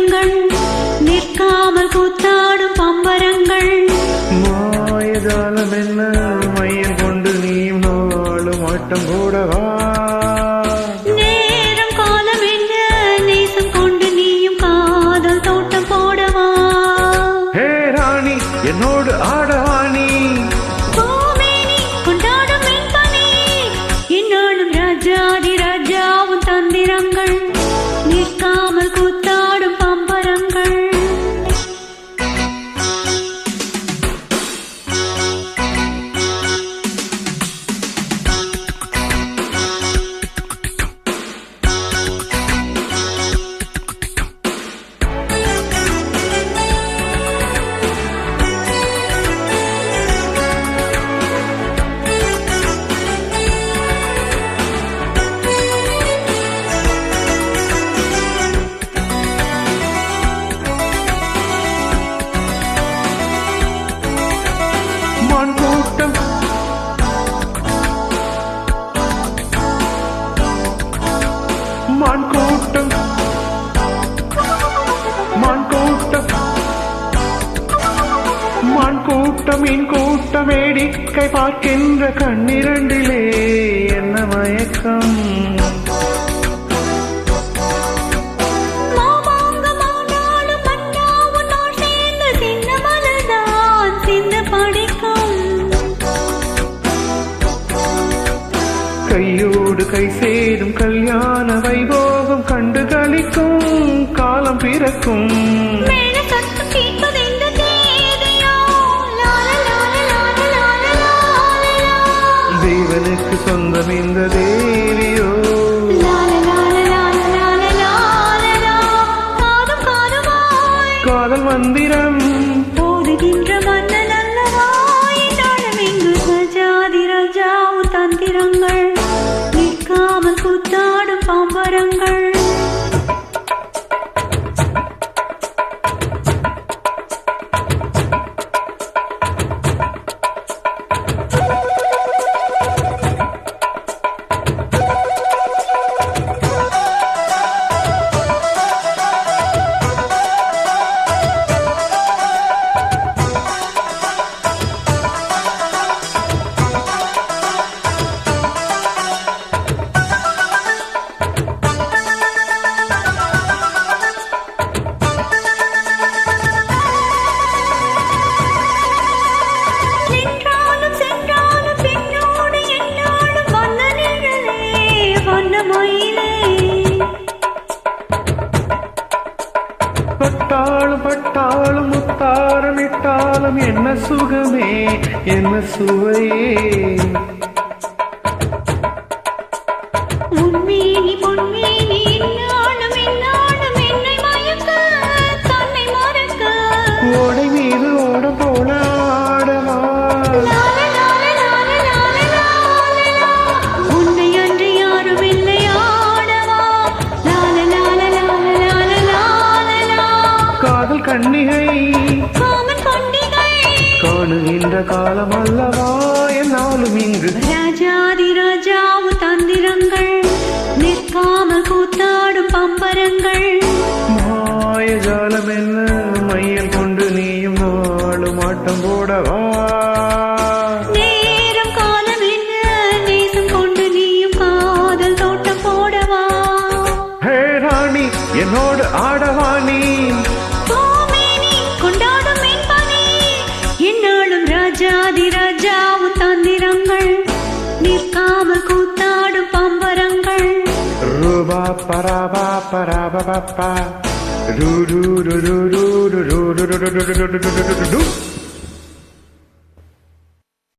தந்திரங்கள் நிற்காமல் கூத்தாடும் பம்பரங்கள் மாயஜாலம் என்ன மையம் கொண்டு நீயும் நாளும் ஆட்டம் போடவா நேரம் காலம் என்ன நேசம் கொண்டு நீயும் காதல் தோட்டம் போடவா ஹே ராணி என்னோடு ஆடவாணி பூமேனி கொண்டாடும் வெண்பனி என்னாலும் ராஜாதி ராஜாவும் தந்திரங்கள் நிற்காமல் கூத்தாடும் பம்பரங்கள் மான் கூட்டம் மீன் கூட்டம் வேடிக்கை பார்க்கின்ற கண்ணிரண்டிலே என்ன மயக்கம் கையோடு கை சேரும் கல்யாண வைபோகம் கண்டு களிக்கும் காலம் பிறக்கும் தேவனுக்கு சொந்தம் இந்த தேவியோ காதல் மந்திரம் போதுகின்ற மன்னன் அல்லவா என்றாலும் இங்கு ராஜாதி ராஜாவும் தந்திரங்கள் நிற்காமல் கூத்தாடும் பம்பரங்கள் பட்டாளும் பட்டாளும் முத்தாரம் இட்டாலும் என்ன சுகமே என்ன சுவையே உன்மேனி பொன்மேனி இன்னாலும் இன்னாலும் என்னை மயக்க தன்னை மறக்க ஓடை மீது ஓட போல ஆடவா உன்னை அன்று யாரும் இல்லை ஆடவா காதல் கண்ணிகை காமன் பண்டிகை காணுகின்ற காலம் அல்லவா என்னாலும் இங்கு ராஜாதி ராஜாவும் தந்திரங்கள் நிற்காமல் கூத்தாடும் பம்பரங்கள் மாயஜாலம் என்ன மையல் கொண்டு நீயும் நாளும் ஆட்டம் போடவா நேரம் காலம் என்ன நேசம் கொண்டு நீயும் காதல் தோட்டம் போடவா ஹே ராணி என்னோடு ஆடவாணி பூமேனி கொண்டாடும் வெண்பனி என்னாலும் ராஜாதி ராஜாவும் தந்திரங்கள் நிற்காமல் கூத்தாடும் பம்பரங்கள் ரூபா பராபா பராபா ரு ரு ரு ரு ரு ரு ரு ரு ரு ரு ரு ரு ரு ரு ரு